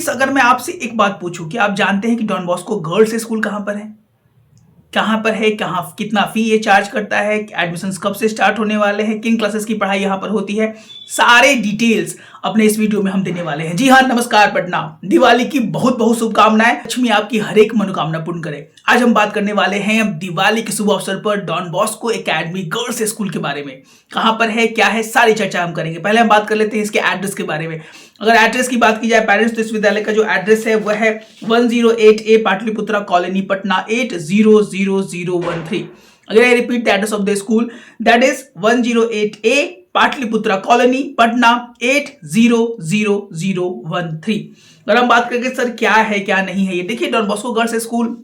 Friends, अगर मैं आपसे एक बात पूछूं कि आप जानते हैं कि डॉन बॉस्को गर्ल्स स्कूल कहां पर है, कहां पर है, कहां कितना फी ये चार्ज करता है, एडमिशंस कब से स्टार्ट होने वाले हैं, किन क्लासेस की पढ़ाई यहां पर होती है, सारे डिटेल्स अपने इस वीडियो में हम देने वाले हैं। जी हाँ, नमस्कार पटना, दिवाली की बहुत बहुत शुभकामनाएं। लक्ष्मी आपकी हर एक मनोकामना पूर्ण करे। आज हम बात करने वाले हैं दिवाली के शुभ अवसर पर Don Bosco academy girls school के बारे में। कहां पर है, क्या है, सारी चर्चा हम करेंगे। पहले हम बात कर लेते हैं इसके एड्रेस के बारे में। अगर एड्रेस की बात की जाए पेरेंट्स, तो इस विद्यालय का जो एड्रेस है वह है 108A पाटलिपुत्रा कॉलोनी, पटना 800013। अगर I repeat the address of the school, that is 108A Pataliputra colony, Patna 800013। अगर हम बात करेंगे सर क्या है क्या नहीं है, ये देखिए डॉन बॉस्को गर्ल्स स्कूल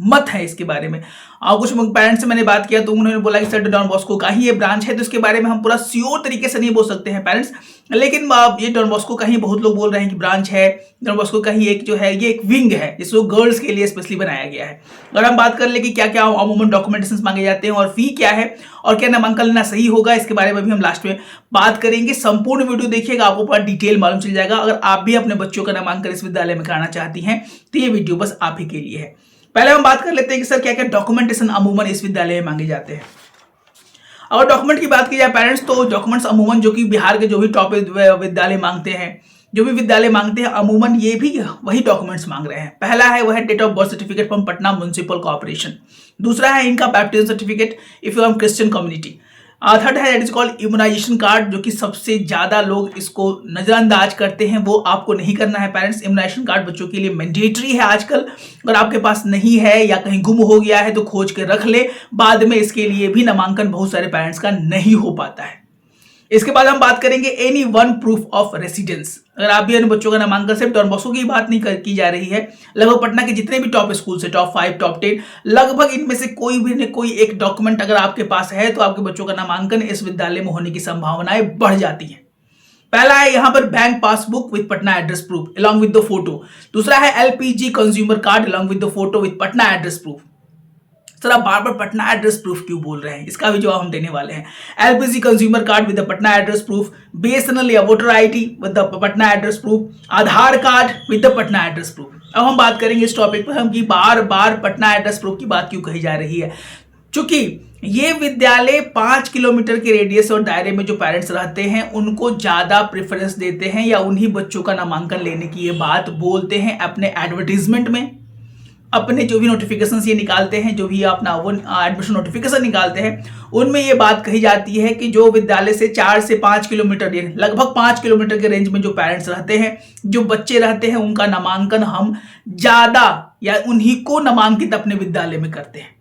मत है इसके बारे में। कुछ पेरेंट्स से मैंने बात किया तो उन्होंने बोला कि सर डॉन बॉस्को का ही ये ब्रांच है, तो इसके बारे में हम पूरा श्योर तरीके से नहीं बोल सकते हैं पेरेंट्स, लेकिन ये डॉन बॉस्को का ही बहुत लोग बोल रहे हैं कि ब्रांच है। डॉन बॉस्को का ही एक जो है ये एक विंग है जिसको गर्ल्स के लिए स्पेशली बनाया गया है। अगर हम बात कर ले कि क्या क्या अमूमन डॉक्यूमेंटेशन मांगे जाते हैं और फी क्या है और क्या नामांकन लेना सही होगा, इसके बारे में भी हम लास्ट में बात करेंगे। संपूर्ण वीडियो देखिएगा, आपको पूरा डिटेल मालूम चल जाएगा। अगर आप भी अपने बच्चों का नामांकन इस विद्यालय में कराना चाहती हैं तो ये वीडियो बस आप ही के लिए है। पहले हम बात कर लेते हैं कि सर क्या क्या डॉक्यूमेंटेशन अमूमन इस विद्यालय में मांगे जाते हैं। अगर डॉक्यूमेंट की बात की जाए पेरेंट्स, तो डॉक्यूमेंट्स अमूमन जो कि बिहार के जो भी टॉप विद्यालय मांगते हैं, जो भी विद्यालय मांगते हैं, अमूमन ये भी वही डॉक्यूमेंट्स मांग रहे हैं। पहला है वह date of birth certificate from Patna municipal corporation. दूसरा है इनका baptism certificate if you are Christian community. Third है that is called immunisation card, जो कि सबसे ज्यादा लोग इसको नजरअंदाज करते हैं, वो आपको नहीं करना है पेरेंट्स। इम्यूनाइजेशन कार्ड बच्चों के लिए मैंडेटरी है आजकल। अगर आपके पास नहीं है या कहीं गुम हो गया है तो खोज के रख ले, बाद में इसके लिए भी नामांकन बहुत सारे पेरेंट्स का नहीं हो पाता है। इसके बाद हम बात करेंगे any one proof of residence. अगर आप भी अपने बच्चों का नामांकन सिर्फ डॉन बॉस्को की बात नहीं की जा रही है, लगभग पटना के जितने भी टॉप स्कूल से टॉप 5 टॉप 10 लगभग इनमें से कोई भी न कोई एक डॉक्यूमेंट अगर आपके पास है तो आपके बच्चों का नामांकन इस विद्यालय में होने की संभावनाएं बढ़ जाती हैं। पहला है यहां पर bank passbook with Patna address proof along with the photo. दूसरा है LPG consumer card along with the photo with Patna address proof. Sir आप बार बार पटना एड्रेस प्रूफ क्यों बोल रहे हैं, इसका भी जवाब हम देने वाले हैं। LPG consumer card with the Patna address proof, BSNL या voter ID with the Patna address proof, Aadhaar card with the Patna address proof. अब हम बात करेंगे इस टॉपिक पर हम कि बार बार पटना एड्रेस प्रूफ की बात क्यों कही जा रही है। चूंकि ये विद्यालय 5 किलोमीटर के रेडियस और दायरे में जो पेरेंट्स रहते हैं उनको ज्यादा प्रेफरेंस देते हैं या उन्हीं बच्चों का नामांकन लेने की ये बात बोलते हैं अपने एडवर्टीजमेंट में, अपने जो भी नोटिफिकेशन ये निकालते हैं, जो भी अपना एडमिशन नोटिफिकेशन निकालते हैं, उनमें ये बात कही जाती है कि जो विद्यालय से 4 से 5 किलोमीटर लगभग 5 किलोमीटर के रेंज में जो पेरेंट्स रहते हैं, जो बच्चे रहते हैं, उनका नामांकन हम ज्यादा या उन्हीं को नामांकित अपने विद्यालय में करते हैं।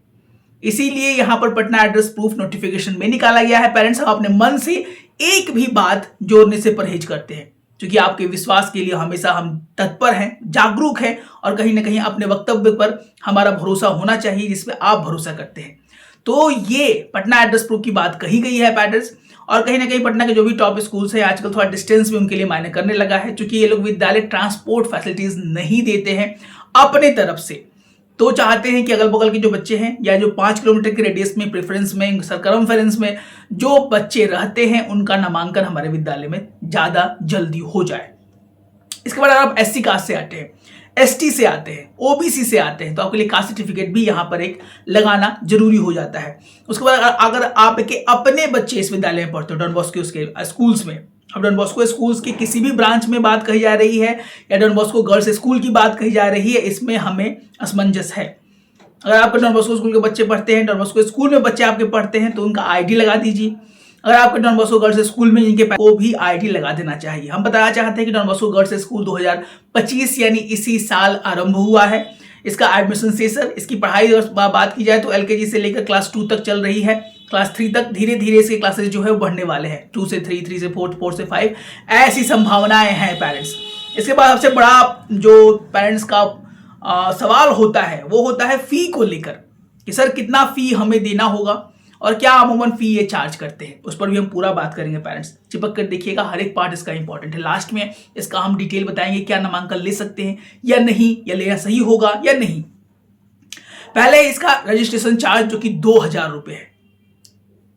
इसीलिए यहां पर पटना एड्रेस प्रूफ नोटिफिकेशन में निकाला गया है। पेरेंट्स अपने मन से एक भी बात जोड़ने से परहेज करते हैं, क्योंकि आपके विश्वास के लिए हमेशा हम तत्पर हैं, जागरूक हैं और कहीं ना कहीं अपने वक्तव्य पर हमारा भरोसा होना चाहिए जिसपे आप भरोसा करते हैं। तो ये पटना एड्रेस प्रूफ की बात कही गई है पेरेंट्स। और कहीं ना कहीं पटना के जो भी टॉप स्कूल्स हैं आजकल थोड़ा डिस्टेंस भी उनके लिए मायने करने लगा है, क्योंकि ये लोग विद्यालय ट्रांसपोर्ट फैसिलिटीज नहीं देते हैं अपने तरफ से। तो चाहते हैं कि अगल बगल के जो बच्चे हैं या जो 5 किलोमीटर के रेडियस में प्रेफरेंस में सरकमफेरेंस में जो बच्चे रहते हैं उनका नामांकन हमारे विद्यालय में ज्यादा जल्दी हो जाए। इसके बाद अगर आप एससी कास्ट से आते हैं, एसटी से आते हैं, ओबीसी से आते हैं, तो आपके लिए कास्ट सर्टिफिकेट भी यहाँ पर एक लगाना जरूरी हो जाता है। उसके बाद अगर आपके अपने बच्चे इस विद्यालय में पढ़ते हो डॉन बॉस्को के स्कूल्स में, अब डॉन बॉस्को स्कूल्स की किसी भी ब्रांच में बात कही जा रही है या डॉन बॉस्को गर्ल्स स्कूल की बात कही जा रही है, इसमें हमें असमंजस है। अगर आपके डॉन बॉस्को स्कूल के बच्चे पढ़ते हैं, डॉन बॉस्को स्कूल में बच्चे आपके पढ़ते हैं, तो उनका आईडी लगा दीजिए। अगर आपके डॉन बॉस्को गर्ल्स स्कूल में जिनके को भी आईडी लगा देना चाहिए। हम बताना चाहते हैं कि डॉन बॉस्को गर्ल्स स्कूल 2025 यानी इसी साल आरंभ हुआ है। इसका एडमिशन सेशन, इसकी पढ़ाई बात की जाए तो एलकेजी से लेकर क्लास 2 तक चल रही है। क्लास 3 तक धीरे धीरे इसके क्लासेस जो है बढ़ने वाले हैं, 2 से 3, 3 से 4, 4 से 5, ऐसी संभावनाएं हैं पेरेंट्स। इसके बाद सबसे बड़ा जो पेरेंट्स का सवाल होता है वो होता है फी को लेकर कि सर कितना फी हमें देना होगा और क्या अमूमन फी ये चार्ज करते हैं, उस पर भी हम पूरा बात करेंगे पेरेंट्स। चिपक कर देखिएगा, हर एक पार्ट इसका इंपॉर्टेंट है। लास्ट में इसका हम डिटेल बताएंगे क्या नामांकन ले सकते हैं या नहीं, या लेना सही होगा या नहीं। पहले इसका रजिस्ट्रेशन चार्ज जो कि 2000 रुपये है,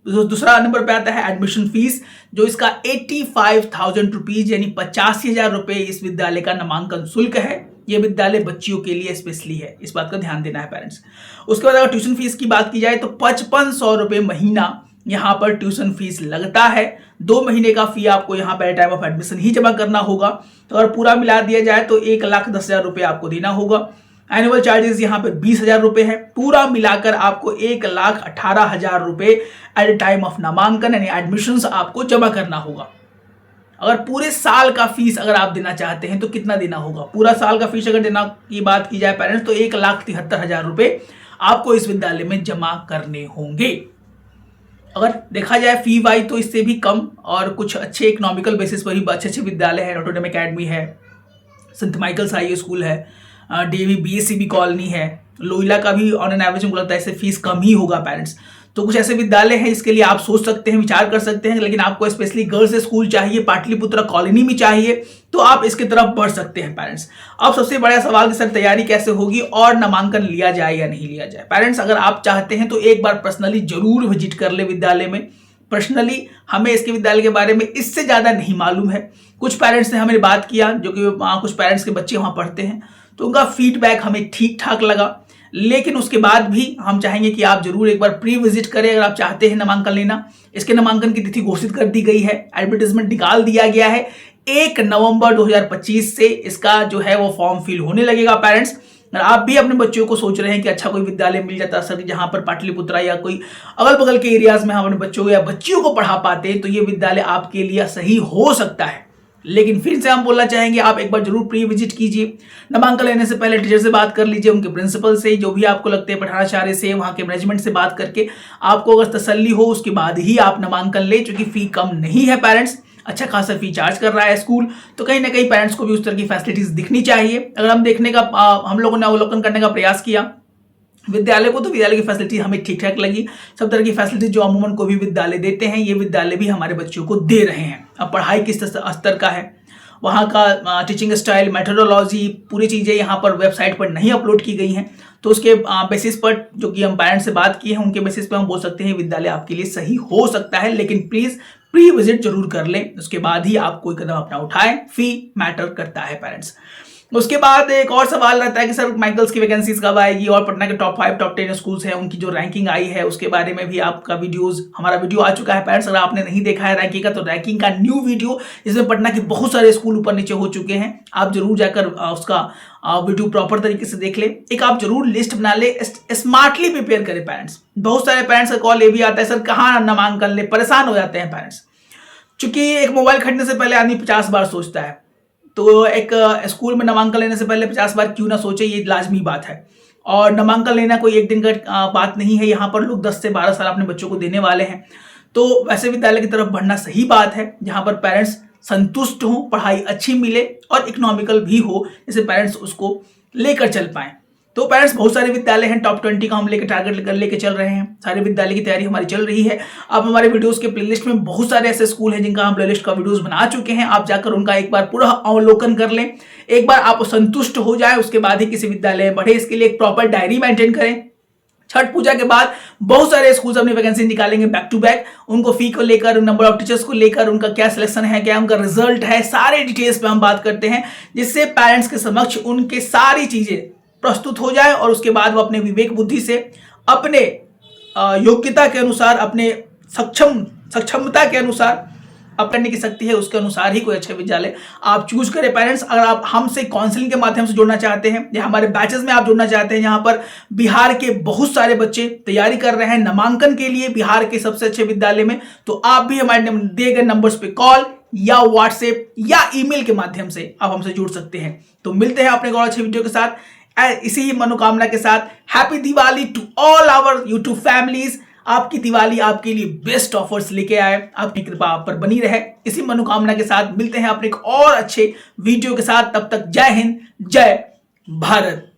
दूसरा नंबर पे आता है एडमिशन फीस, जो इसका 85,000 रुपीज यानी 85,000 रुपए इस विद्यालय का नामांकन शुल्क है। ये विद्यालय बच्चियों के लिए स्पेशली है, इस बात का ध्यान देना है पेरेंट्स। उसके बाद अगर ट्यूशन फीस की बात की जाए तो 5500 रुपए महीना यहाँ पर ट्यूशन फीस लगता है। 2 महीने का फी आपको यहाँ पर टाइम ऑफ एडमिशन ही जमा करना होगा। तो अगर पूरा मिला दिया जाए तो 1,10,000 रुपए आपको देना होगा। एनुअल चार्जेस यहाँ पे 20,000 रुपए है। पूरा मिलाकर आपको 1,18,000 रुपए एट टाइम ऑफ नामांकन यानी एडमिशंस आपको जमा करना होगा। अगर पूरे साल का फीस अगर आप देना चाहते हैं तो कितना देना होगा? पूरा साल का फीस अगर देना की बात की जाए पेरेंट्स तो 1,73,000 रुपए आपको इस विद्यालय में जमा करने होंगे। अगर देखा जाए फी वाइज तो इससे भी कम, और कुछ अच्छे इकोनॉमिकल बेसिस पर ही अच्छे विद्यालय है। नोटर डेम अकेडमी है, सेंट माइकल्स हाई स्कूल है, डीएवी बीएससीबी कॉलोनी है, लोहिला का भी ऑन एन एवरेज मुझे लगता है इससे फीस कम ही होगा पेरेंट्स। तो कुछ ऐसे विद्यालय हैं इसके लिए आप सोच सकते हैं, विचार कर सकते हैं। लेकिन आपको स्पेशली गर्ल्स स्कूल चाहिए, पाटलिपुत्रा कॉलोनी में चाहिए, तो आप इसकी तरफ बढ़ सकते हैं पेरेंट्स। अब सबसे बड़ा सवाल कि सर तैयारी कैसे होगी और नामांकन लिया जाए या नहीं लिया जाए। पेरेंट्स अगर आप चाहते हैं तो एक बार पर्सनली जरूर विजिट कर ले विद्यालय में। पर्सनली हमें इसके विद्यालय के बारे में इससे ज़्यादा नहीं मालूम है। कुछ पेरेंट्स ने हमें बात किया जो कि कुछ पेरेंट्स के बच्चे वहाँ पढ़ते हैं, तो उनका फीडबैक हमें ठीक ठाक लगा। लेकिन उसके बाद भी हम चाहेंगे कि आप जरूर एक बार प्री विजिट करें अगर आप चाहते हैं नामांकन लेना। इसके नामांकन की तिथि घोषित कर दी गई है, एडवर्टाइजमेंट निकाल दिया गया है। 1 नवंबर 2025 से इसका जो है वो फॉर्म फिल होने लगेगा पेरेंट्स। अगर आप भी अपने बच्चों को सोच रहे हैं कि अच्छा कोई विद्यालय मिल जाता सर जहां पर पाटलिपुत्रा या कोई अगल बगल के एरियाज में हम अपने बच्चों या बच्चियों को पढ़ा पाते हैं, तो ये विद्यालय आपके लिए सही हो सकता है। लेकिन फिर से हम बोलना चाहेंगे आप एक बार जरूर प्री विजिट कीजिए। नामांकन लेने से पहले टीचर से बात कर लीजिए, उनके प्रिंसिपल से, जो भी आपको लगते हैं पठानाचार्य से, वहाँ के मैनेजमेंट से बात करके आपको अगर तसल्ली हो उसके बाद ही आप नामांकन ले, क्योंकि फी कम नहीं है पेरेंट्स। अच्छा खासा फी चार्ज कर रहा है स्कूल, तो कहीं ना कहीं पेरेंट्स को भी उस तरह की फैसिलिटीज दिखनी चाहिए। अगर हम लोगों ने अवलोकन करने का प्रयास किया विद्यालय को, तो विद्यालय की फैसिलिटी हमें ठीक ठाक लगी। सब तरह की फैसिलिटी जो अमूमन को भी विद्यालय देते हैं, ये विद्यालय भी हमारे बच्चों को दे रहे हैं। अब पढ़ाई किस स्तर का है, वहाँ का टीचिंग स्टाइल, मेथोडोलॉजी, पूरी चीज़ें यहाँ पर वेबसाइट पर नहीं अपलोड की गई हैं। तो उसके बेसिस पर जो कि हम पेरेंट्स से बात किए हैं उनके बेसिस पर हम बोल सकते हैं विद्यालय आपके लिए सही हो सकता है। लेकिन प्लीज़ प्री विजिट जरूर कर लें, उसके बाद ही आप कोई कदम अपना उठाएं। फी मैटर करता है पेरेंट्स। उसके बाद एक और सवाल रहता है कि सर माइकल्स की वैकेंसीज कब आएगी, और पटना के टॉप 5 टॉप 10 स्कूल्स हैं उनकी जो रैंकिंग आई है उसके बारे में भी आपका हमारा वीडियो आ चुका है पेरेंट्स। अगर आपने नहीं देखा है रैंकिंग का तो रैंकिंग का न्यू वीडियो, जिसमें पटना के बहुत सारे स्कूल ऊपर नीचे हो चुके हैं, आप जरूर जाकर उसका वीडियो प्रॉपर तरीके से देख ले। एक आप जरूर लिस्ट बना ले, स्मार्टली प्रिपेयर करें पेरेंट्स। बहुत सारे पेरेंट्स का कॉल ये भी आता है सर कहाँ नामांकन ले, परेशान हो जाते हैं पेरेंट्स। चूंकि एक मोबाइल खरीदने से पहले आदमी 50 बार सोचता है, तो एक स्कूल में नामांकन लेने से पहले 50 बार क्यों ना सोचे, ये लाजमी बात है। और नामांकन लेना कोई एक दिन का बात नहीं है। यहाँ पर लोग 10 से 12 साल अपने बच्चों को देने वाले हैं। तो वैसे विद्यालय की तरफ बढ़ना सही बात है जहाँ पर पेरेंट्स संतुष्ट हों, पढ़ाई अच्छी मिले और इकोनॉमिकल भी हो, जिससे पेरेंट्स उसको लेकर चल पाएं। तो पेरेंट्स बहुत सारे विद्यालय हैं, टॉप 20 का हम लेकर टारगेट लेके चल रहे हैं। सारे विद्यालय की तैयारी हमारी चल रही है। अब हमारे वीडियोस के प्लेलिस्ट में बहुत सारे ऐसे स्कूल हैं जिनका हम प्लेलिस्ट का वीडियोस बना चुके हैं। आप जाकर उनका एक बार पूरा अवलोकन कर लें, एक बार आप संतुष्ट हो जाए, उसके बाद ही किसी विद्यालय में बढ़े। इसके लिए एक प्रॉपर डायरी मेंटेन करें। छठ पूजा के बाद बहुत सारे स्कूल्स अपनी वैकेंसी निकालेंगे बैक टू बैक। उनको फी को लेकर, नंबर ऑफ टीचर्स को लेकर, उनका क्या सिलेक्शन है, क्या उनका रिजल्ट है, सारे डिटेल्स पे हम बात करते हैं, जिससे पेरेंट्स के समक्ष उनके सारी चीजें प्रस्तुत हो जाए और उसके बाद वो अपने विवेक बुद्धि से, अपने योग्यता के अनुसार, अपने सक्षमता के अनुसार, अब करने की शक्ति है उसके अनुसार ही कोई अच्छा विद्यालय आप चूज करें पेरेंट्स। अगर आप हमसे काउंसलिंग के माध्यम से जुड़ना चाहते हैं या हमारे बैचेस में आप जुड़ना चाहते हैं, यहाँ पर बिहार के बहुत सारे बच्चे तैयारी कर रहे हैं नामांकन के लिए बिहार के सबसे अच्छे विद्यालय में, तो आप भी हमारे दिए गए नंबर्स पे कॉल या व्हाट्सएप या ईमेल के माध्यम से आप हमसे जुड़ सकते हैं। तो मिलते हैं अपने और अच्छे वीडियो के साथ, इसी ही मनोकामना के साथ। Happy Diwali to all our YouTube families. आपकी दिवाली आपके लिए बेस्ट ऑफर्स लेके आए, आपकी कृपा आप पर बनी रहे, इसी मनोकामना के साथ मिलते हैं अपने एक और अच्छे वीडियो के साथ। तब तक जय हिंद, जय भारत।